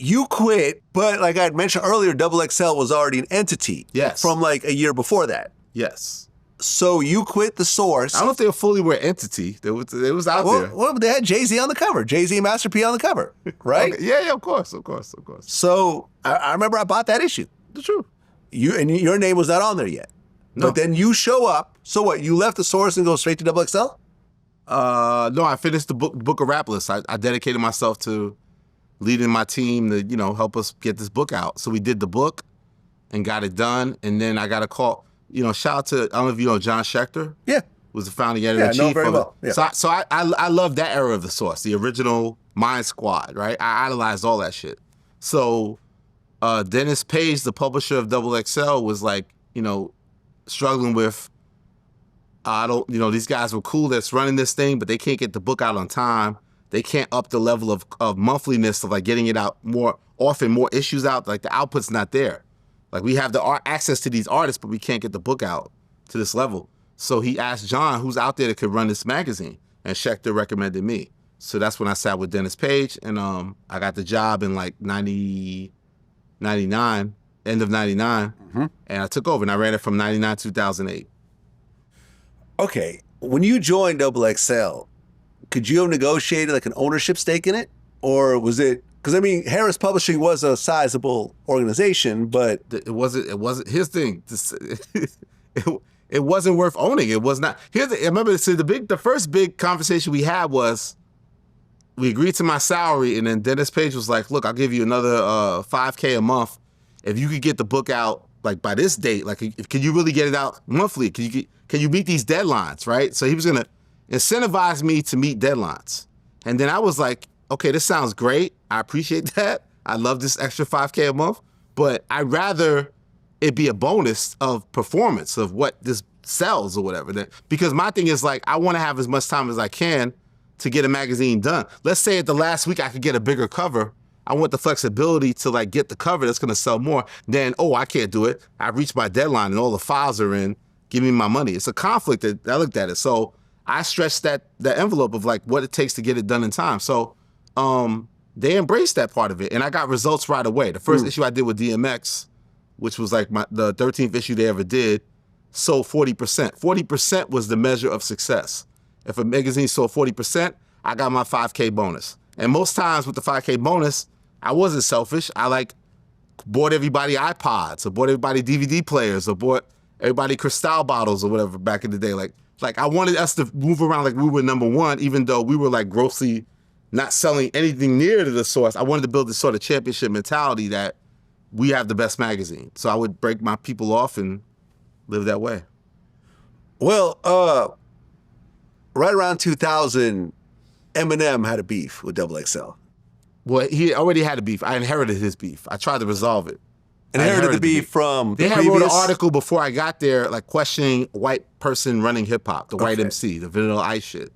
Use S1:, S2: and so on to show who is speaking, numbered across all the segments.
S1: you quit, but like I had mentioned earlier, XXL was already an entity.
S2: Yes.
S1: From like a year before that.
S2: Yes.
S1: So you quit the Source.
S2: I don't know if they were fully aware entity. It was out there.
S1: Well, they had Jay-Z on the cover. Jay-Z and Master P on the cover, right?
S2: Okay. Yeah, of course.
S1: So I remember I bought that issue.
S2: The truth.
S1: Your name was not on there yet.
S2: No.
S1: But then you show up. So what, you left the Source and go straight to XXL?
S2: No, I finished the book of rap lists. I dedicated myself to leading my team to, help us get this book out. So we did the book and got it done. And then I got a call. Shout out to, I don't know if you know John Schechter.
S1: Yeah.
S2: Was the founding editor-in-chief.
S1: Yeah, I know very well. Yeah.
S2: So I love that era of the Source, the original Mind Squad, right? I idolized all that shit. So Dennis Page, the publisher of XXL, was like, struggling with, these guys were cool that's running this thing, but they can't get the book out on time. They can't up the level of monthliness of like getting it out more often, more issues out. Like the output's not there. Like we have the access to these artists, but we can't get the book out to this level. So he asked John, who's out there that could run this magazine, and Schechter recommended me. So that's when I sat with Dennis Page, and I got the job in like 99, end of 99, and I took over, and I ran it from 99 to 2008.
S1: Okay, when you joined XXL, could you have negotiated like an ownership stake in it? Or was it, because I mean, Harris Publishing was a sizable organization, but
S2: it wasn't, here's the thing, it wasn't worth owning. It was not, I remember, the first big conversation we had was, we agreed to my salary, and then Dennis Page was like, look, I'll give you another $5K a month if you could get the book out like by this date. Like, can you really get it out monthly? Can you meet these deadlines, right? So he was gonna incentivize me to meet deadlines. And then I was like, okay, this sounds great. I appreciate that. I love this extra $5K a month, but I'd rather it be a bonus of performance of what this sells or whatever. Because my thing is like, I want to have as much time as I can to get a magazine done. Let's say at the last week I could get a bigger cover. I want the flexibility to like get the cover that's gonna sell more than, oh, I can't do it. I reached my deadline and all the files are in, give me my money. It's a conflict that I looked at it. So I stretched the envelope of like what it takes to get it done in time. So they embraced that part of it, and I got results right away. The first issue I did with DMX, which was like the 13th issue they ever did, sold 40%. 40% was the measure of success. If a magazine sold 40%, I got my 5K bonus. And most times with the 5K bonus, I wasn't selfish. I like bought everybody iPods, or bought everybody DVD players, or bought everybody Cristal bottles or whatever back in the day. Like I wanted us to move around like we were number one, even though we were like grossly not selling anything near to the Source. I wanted to build this sort of championship mentality that we have the best magazine. So I would break my people off and live that way.
S1: Well, right around 2000, Eminem had a beef with XXL.
S2: Well, he already had a beef. I inherited his beef. I tried to resolve it.
S1: Inherited the beef from the
S2: They had
S1: previous...
S2: wrote an article before I got there, like questioning white person running hip hop, the white MC, the Vanilla Ice shit.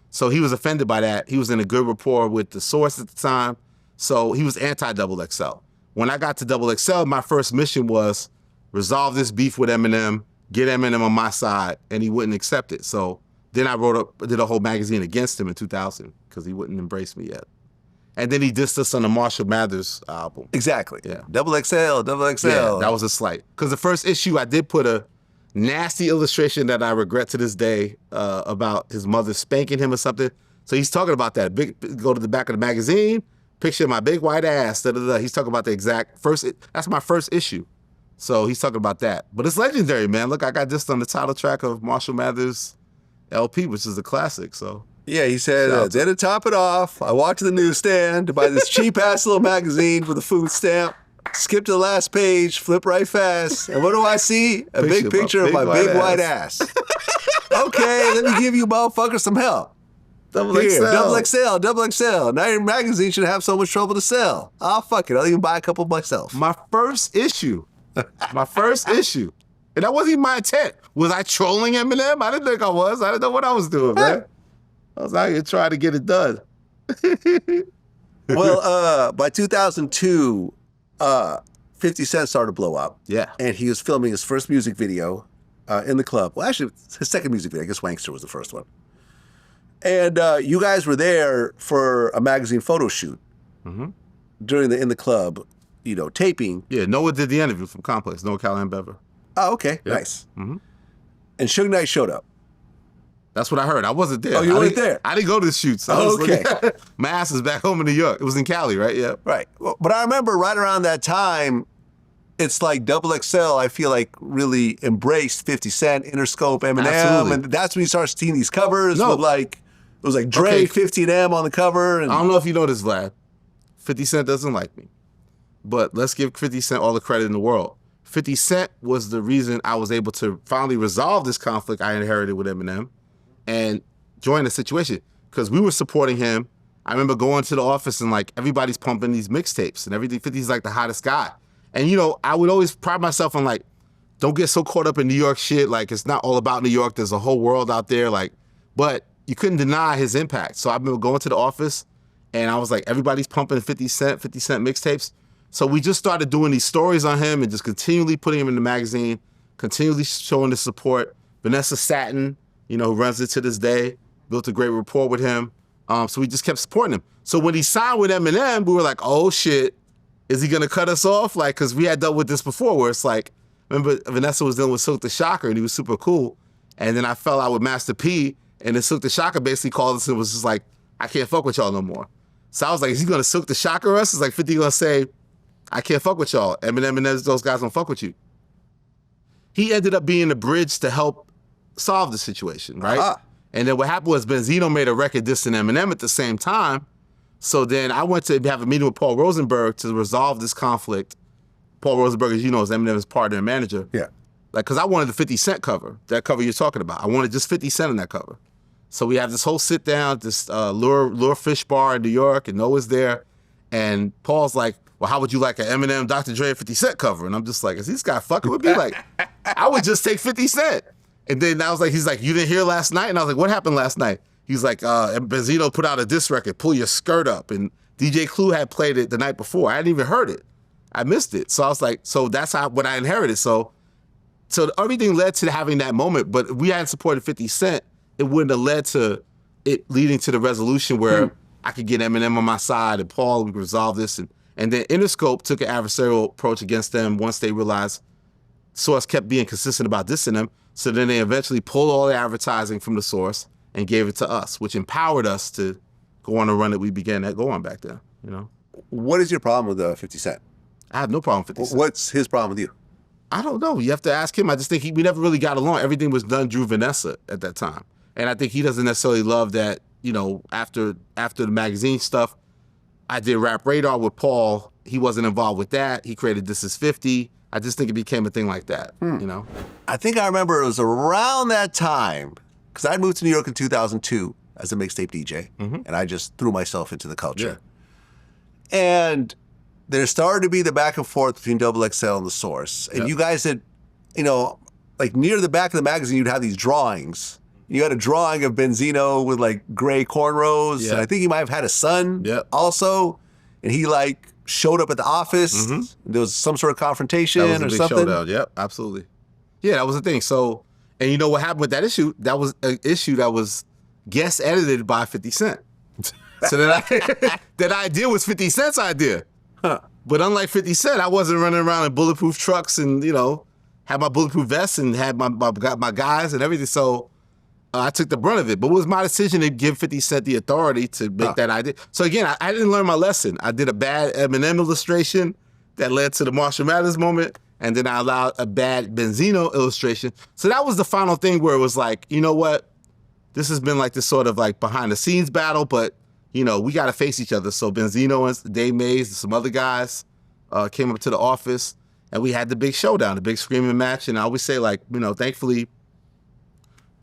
S2: So he was offended by that. He was in a good rapport with the Source at the time. So he was anti-XXL. When I got to XXL, my first mission was resolve this beef with Eminem, get Eminem on my side, and he wouldn't accept it. So then I did a whole magazine against him in 2000 because he wouldn't embrace me yet. And then he dissed us on the Marshall Mathers album.
S1: Exactly.
S2: Yeah.
S1: XXL.
S2: Yeah, that was a slight. Because the first issue, I did put a nasty illustration that I regret to this day about his mother spanking him or something. So he's talking about that. Go to the back of the magazine, picture my big white ass. He's talking about the exact that's my first issue. So he's talking about that. But it's legendary, man. Look, I got this on the title track of Marshall Mathers LP, which is a classic, so.
S1: Yeah, he said, then to top it off, I walked to the newsstand to buy this cheap-ass little magazine with a food stamp, skip to the last page, flip right fast, and what do I see? A big picture of my big white ass. Okay, let me give you motherfuckers some help. XXL. Now your magazine should have so much trouble to sell. Oh, fuck it, I'll even buy a couple myself.
S2: My first issue. And that wasn't even my intent. Was I trolling Eminem? I didn't think I was. I didn't know what I was doing, man. I was out here trying to get it done.
S1: Well, by 2002, 50 Cent started to blow up.
S2: Yeah.
S1: And he was filming his first music video in the club. Well, actually, his second music video. I guess Wankster was the first one. And you guys were there for a magazine photo shoot. during in the club, taping.
S2: Yeah, Noah did the interview from Complex. Noah Callahan Bever.
S1: Oh, okay,
S2: Yep.
S1: nice.
S2: Mm-hmm.
S1: And Suge Knight showed up.
S2: That's what I heard. I wasn't there.
S1: Oh, you weren't there?
S2: I didn't go to the shoots.
S1: Okay.
S2: My ass is back home in New York. It was in Cali, right? Yeah.
S1: Right. Well, but I remember right around that time, it's like XXL, I feel like, really embraced 50 Cent, Interscope, Eminem.
S2: Absolutely.
S1: And that's when you start seeing these covers
S2: No.
S1: with it was like Dre,
S2: Okay.
S1: 50M on the cover. And
S2: I don't know if you know this, Vlad. 50 Cent doesn't like me. But let's give 50 Cent all the credit in the world. 50 Cent was the reason I was able to finally resolve this conflict I inherited with Eminem and join the situation. Because we were supporting him. I remember going to the office and like everybody's pumping these mixtapes and everything. 50's like the hottest guy. And I would always pride myself on like, don't get so caught up in New York shit. Like it's not all about New York. There's a whole world out there. Like, but you couldn't deny his impact. So I remember going to the office and I was like, everybody's pumping 50 Cent mixtapes. So we just started doing these stories on him and just continually putting him in the magazine, continually showing the support. Vanessa Satin, who runs it to this day, built a great rapport with him. So we just kept supporting him. So when he signed with Eminem, we were like, oh shit, is he gonna cut us off? Like, cause we had dealt with this before where it's like, remember Vanessa was dealing with Silk the Shocker and he was super cool. And then I fell out with Master P and then Silk the Shocker basically called us and was just like, I can't fuck with y'all no more. So I was like, is he gonna Silk the Shocker us? It's like 50 gonna say, I can't fuck with y'all. Eminem and those guys don't fuck with you. He ended up being the bridge to help solve the situation, right?
S1: Uh-huh.
S2: And then what happened was Benzino made a record dissing Eminem at the same time. So then I went to have a meeting with Paul Rosenberg to resolve this conflict. Paul Rosenberg, as you know, is Eminem's partner and manager.
S1: yeah.
S2: Like, because I wanted the 50 Cent cover, that cover you're talking about. I wanted just 50 Cent in that cover. So we have this whole sit down, this lure fish bar in New York, and Noah's there. And Paul's like, well, how would you like an Eminem, Dr. Dre, 50 Cent cover? And I'm just like, is this guy fucking with me? Like, I would just take 50 Cent. And then he's like, you didn't hear last night? And I was like, what happened last night? He's like, Benzino put out a diss record, Pull Your Skirt Up. And DJ Clue had played it the night before. I hadn't even heard it. I missed it. So I was like, so that's what I inherited. So everything led to having that moment. But if we hadn't supported 50 Cent, it wouldn't have led to it leading to the resolution where I could get Eminem on my side and Paul, we could resolve this. And then Interscope took an adversarial approach against them once they realized Source kept being consistent about dissing them. So then they eventually pulled all the advertising from the Source and gave it to us, which empowered us to go on a run that we began to go on back then,
S1: What is your problem with 50 Cent?
S2: I have no problem with 50 Cent.
S1: What's his problem with you?
S2: I don't know. You have to ask him. I just think we never really got along. Everything was done through Vanessa at that time. And I think he doesn't necessarily love that, after the magazine stuff, I did Rap Radar with Paul. He wasn't involved with that. He created This Is 50. I just think it became a thing like that,
S1: I think I remember it was around that time, because I moved to New York in 2002 as a mixtape DJ, and I just threw myself into the culture. Yeah. And there started to be the back and forth between XXL and the Source. And you guys had, like near the back of the magazine, you'd have these drawings. You had a drawing of Benzino with like gray cornrows.
S2: Yeah.
S1: And I think he might have had a son also. And he like showed up at the office. There was some sort of confrontation
S2: that was a
S1: or
S2: big
S1: something.
S2: Showdown. Yep, absolutely. Yeah, that was the thing. So, and you know what happened with that issue? That was an issue that was guest edited by 50 Cent. So that idea was 50 Cent's idea.
S1: Huh.
S2: But unlike 50 Cent, I wasn't running around in bulletproof trucks and, had my bulletproof vest and had my guys and everything. So I took the brunt of it. But it was my decision to give 50 Cent the authority to make that idea. So again, I didn't learn my lesson. I did a bad Eminem illustration that led to the Marshall Mathers moment. And then I allowed a bad Benzino illustration. So that was the final thing where it was like, you know what? This has been like this sort of like behind the scenes battle, but we got to face each other. So Benzino and Dave Mays and some other guys came up to the office and we had the big showdown, the big screaming match. And I always say like, thankfully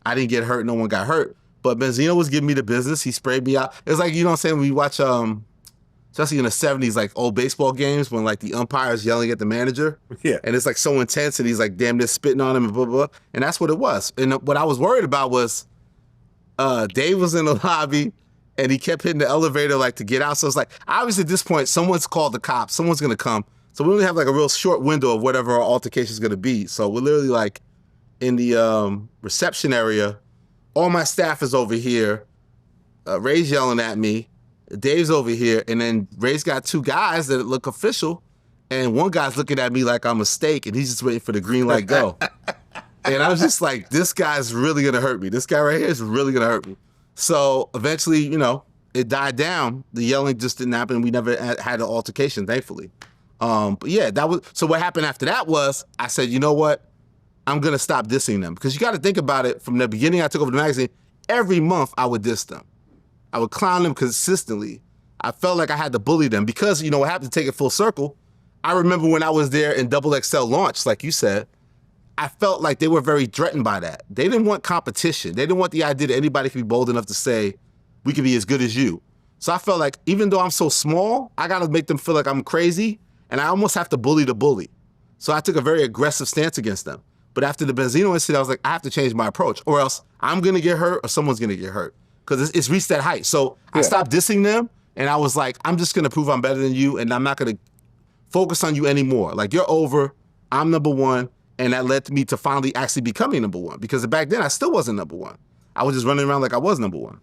S2: I didn't get hurt. No one got hurt. But Benzino was giving me the business. He sprayed me out. It was like, what I'm saying? We watch, especially in the 70s, like old baseball games when like the umpire's yelling at the manager.
S1: Yeah.
S2: And it's like so intense and he's like damn near spitting on him and blah, blah, blah. And that's what it was. And what I was worried about was Dave was in the lobby and he kept hitting the elevator like to get out. So it's like, obviously at this point, someone's called the cops. Someone's going to come. So we only have like a real short window of whatever our altercation is going to be. So we're literally like in the reception area. All my staff is over here. Ray's yelling at me. Dave's over here, and then Ray's got two guys that look official, and one guy's looking at me like I'm a steak, and he's just waiting for the green light go. And I was just like, this guy's really gonna hurt me. This guy right here is really gonna hurt me. So eventually, you know, it died down. The yelling just didn't happen. We never had an altercation, thankfully. But yeah, that was, so what happened after that was, I said, you know what? I'm gonna stop dissing them. Because you gotta think about it, from the beginning I took over the magazine, every month I would diss them. I would clown them consistently. I felt like I had to bully them because, you know, what happened, to take it full circle, I remember when I was there in XXL launch, like you said, I felt like they were very threatened by that. They didn't want competition. They didn't want the idea that anybody could be bold enough to say, we could be as good as you. So I felt like even though I'm so small, I gotta make them feel like I'm crazy, and I almost have to bully the bully. So I took a very aggressive stance against them. But after the Benzino incident, I was like, I have to change my approach, or else I'm gonna get hurt or someone's gonna get hurt. Because it's reached that height. So I stopped dissing them, and I was like, I'm just gonna prove I'm better than you, and I'm not gonna focus on you anymore. Like, you're over, I'm number one, and that led me to finally actually becoming number one. Because back then, I still wasn't number one. I was just running around like I was number one.